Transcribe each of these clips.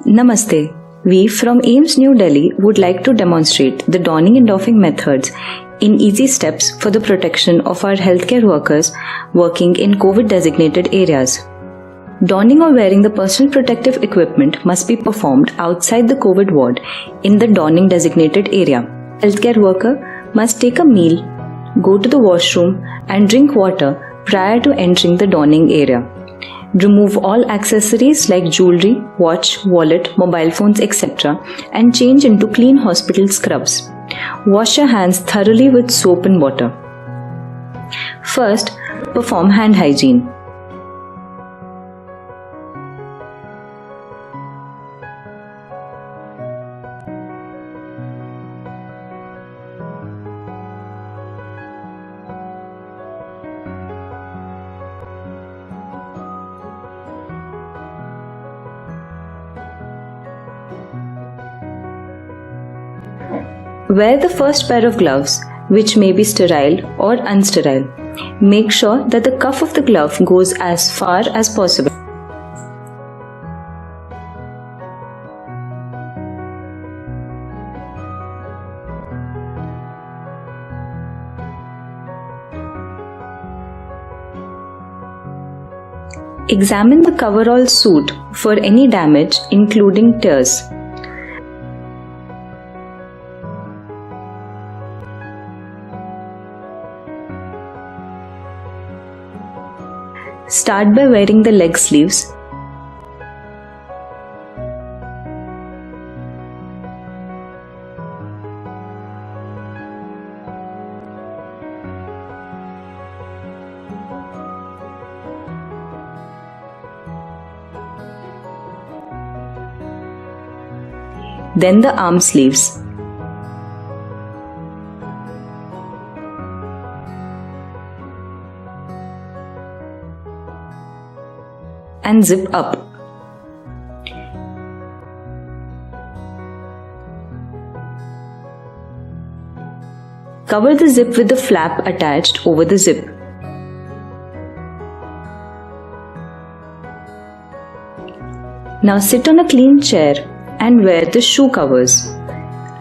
Namaste. We from AIIMS New Delhi would like to demonstrate the donning and doffing methods in easy steps for the protection of our healthcare workers working in COVID designated areas. Donning or wearing the personal protective equipment must be performed outside the COVID ward in the donning designated area. Healthcare worker must take a meal, go to the washroom and drink water prior to entering the donning area. Remove all accessories like jewelry, watch, wallet, mobile phones, etc. and change into clean hospital scrubs. Wash your hands thoroughly with soap and water. First, perform hand hygiene. Wear the first pair of gloves, which may be sterile or unsterile. Make sure that the cuff of the glove goes as far as possible. Examine the coverall suit for any damage, including tears. Start by wearing the leg sleeves. Then the arm sleeves. And zip up. Cover the zip with the flap attached over the zip. Now sit on a clean chair and wear the shoe covers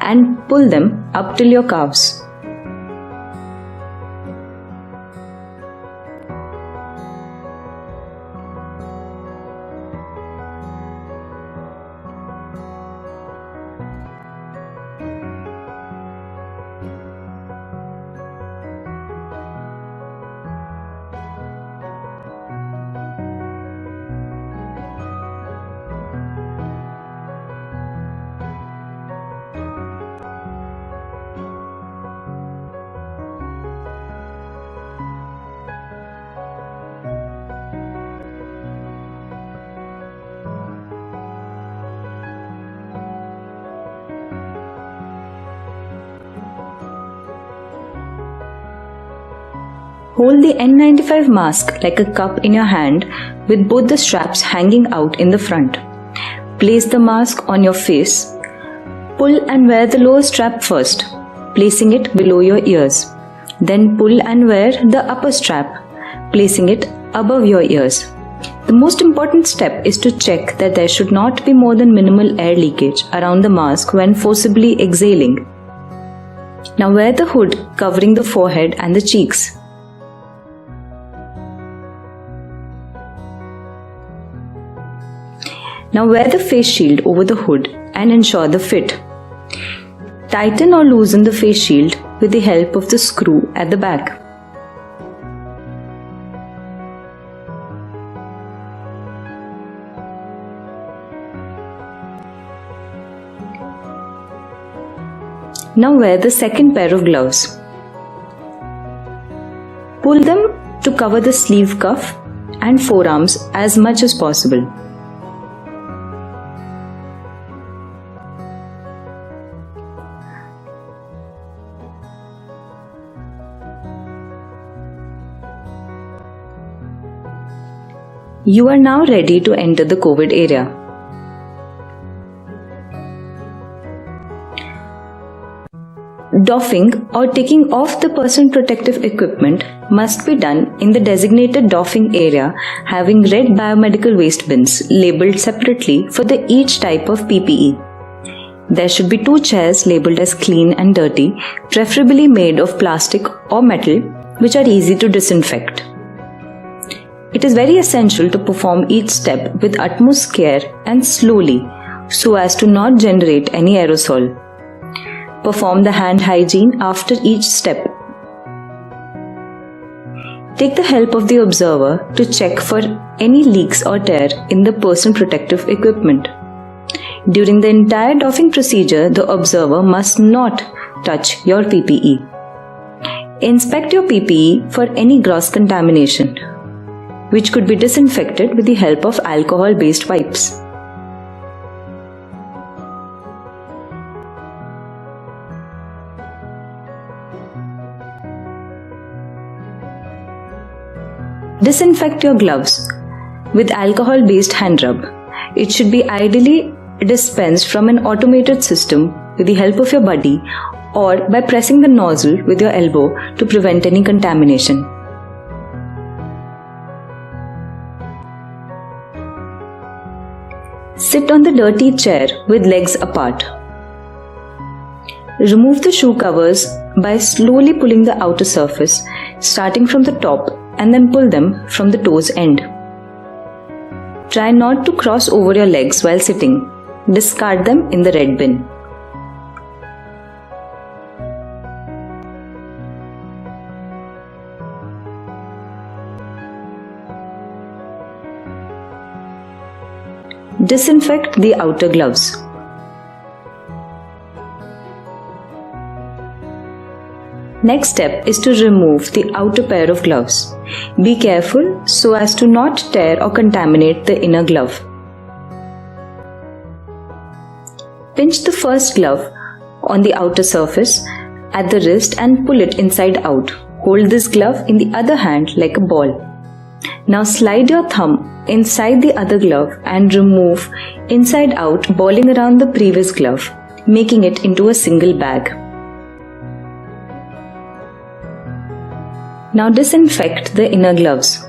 and pull them up till your calves. Hold the N95 mask like a cup in your hand with both the straps hanging out in the front. Place the mask on your face. Pull and wear the lower strap first, placing it below your ears. Then pull and wear the upper strap, placing it above your ears. The most important step is to check that there should not be more than minimal air leakage around the mask when forcibly exhaling. Now wear the hood covering the forehead and the cheeks. Now wear the face shield over the hood and ensure the fit. Tighten or loosen the face shield with the help of the screw at the back. Now wear the second pair of gloves. Pull them to cover the sleeve cuff and forearms as much as possible. You are now ready to enter the COVID area. Doffing or taking off the personal protective equipment must be done in the designated doffing area having red biomedical waste bins labeled separately for each type of PPE. There should be 2 chairs labeled as clean and dirty, preferably made of plastic or metal, which are easy to disinfect. It is very essential to perform each step with utmost care and slowly so as to not generate any aerosol. Perform the hand hygiene after each step. Take the help of the observer to check for any leaks or tear in the personal protective equipment. During the entire doffing procedure, the observer must not touch your PPE. Inspect your PPE for any gross contamination, which could be disinfected with the help of alcohol-based wipes. Disinfect your gloves with alcohol-based hand rub. It should be ideally dispensed from an automated system with the help of your buddy or by pressing the nozzle with your elbow to prevent any contamination. Sit on the dirty chair with legs apart. Remove the shoe covers by slowly pulling the outer surface, starting from the top, and then pull them from the toes end. Try not to cross over your legs while sitting. Discard them in the red bin. Disinfect the outer gloves. Next step is to remove the outer pair of gloves. Be careful so as to not tear or contaminate the inner glove. Pinch the first glove on the outer surface at the wrist and pull it inside out. Hold this glove in the other hand like a ball. Now slide your thumb inside the other glove and remove inside out, balling around the previous glove, making it into a single bag. Now disinfect the inner gloves.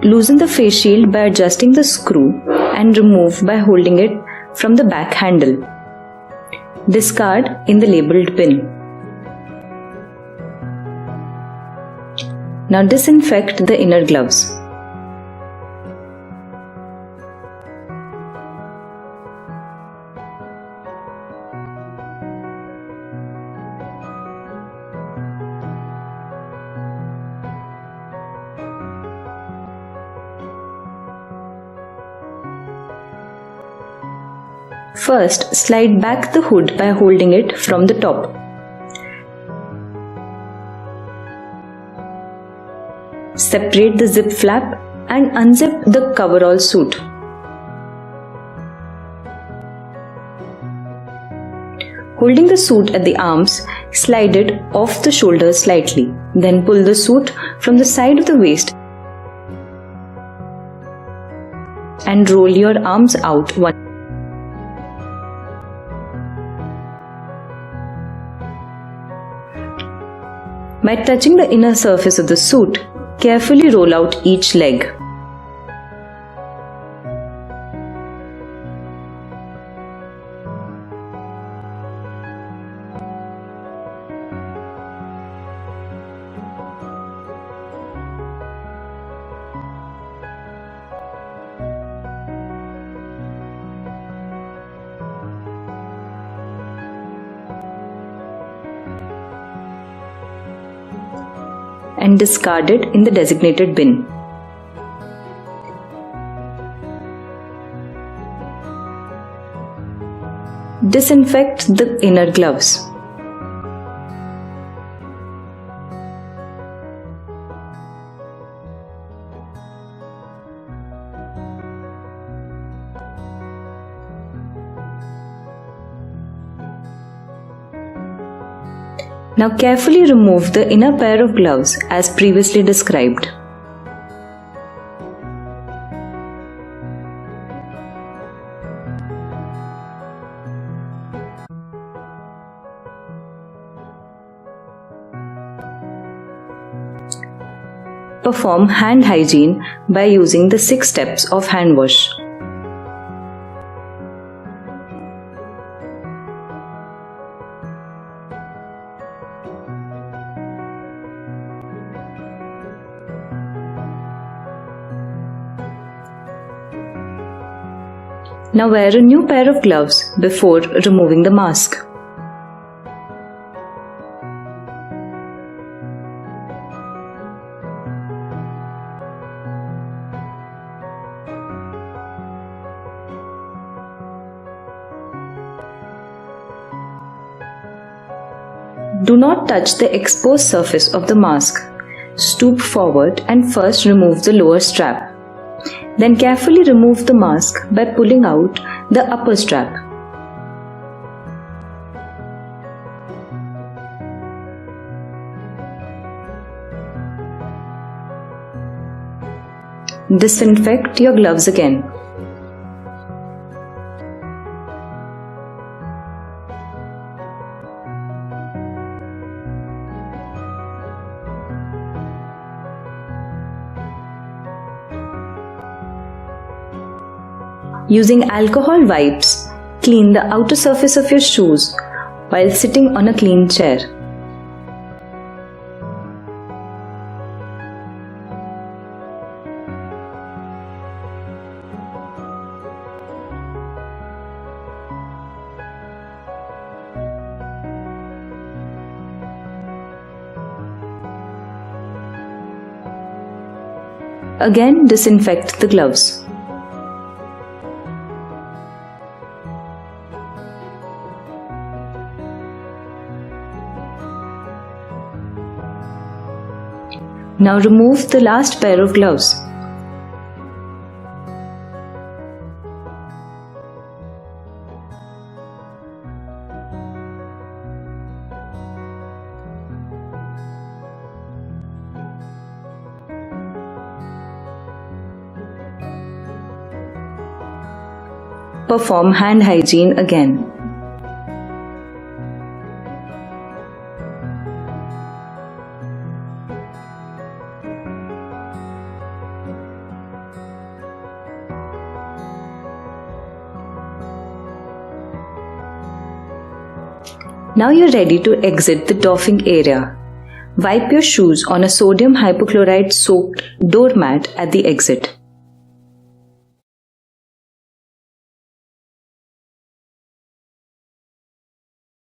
Loosen the face shield by adjusting the screw and remove by holding it from the back handle. Discard in the labeled bin. Now disinfect the inner gloves. First, slide back the hood by holding it from the top. Separate the zip flap and unzip the coverall suit. Holding the suit at the arms, slide it off the shoulders slightly. Then pull the suit from the side of the waist and roll your arms out one. By touching the inner surface of the suit, carefully roll out each leg. And discard it in the designated bin. Disinfect the inner gloves. Now carefully remove the inner pair of gloves as previously described. Perform hand hygiene by using the 6 steps of hand wash. Now wear a new pair of gloves before removing the mask. Do not touch the exposed surface of the mask. Stoop forward and first remove the lower strap. Then carefully remove the mask by pulling out the upper strap. Disinfect your gloves again. Using alcohol wipes, clean the outer surface of your shoes while sitting on a clean chair. Again, disinfect the gloves. Now remove the last pair of gloves. Perform hand hygiene again. Now you're ready to exit the doffing area. Wipe your shoes on a sodium hypochlorite soaked doormat at the exit.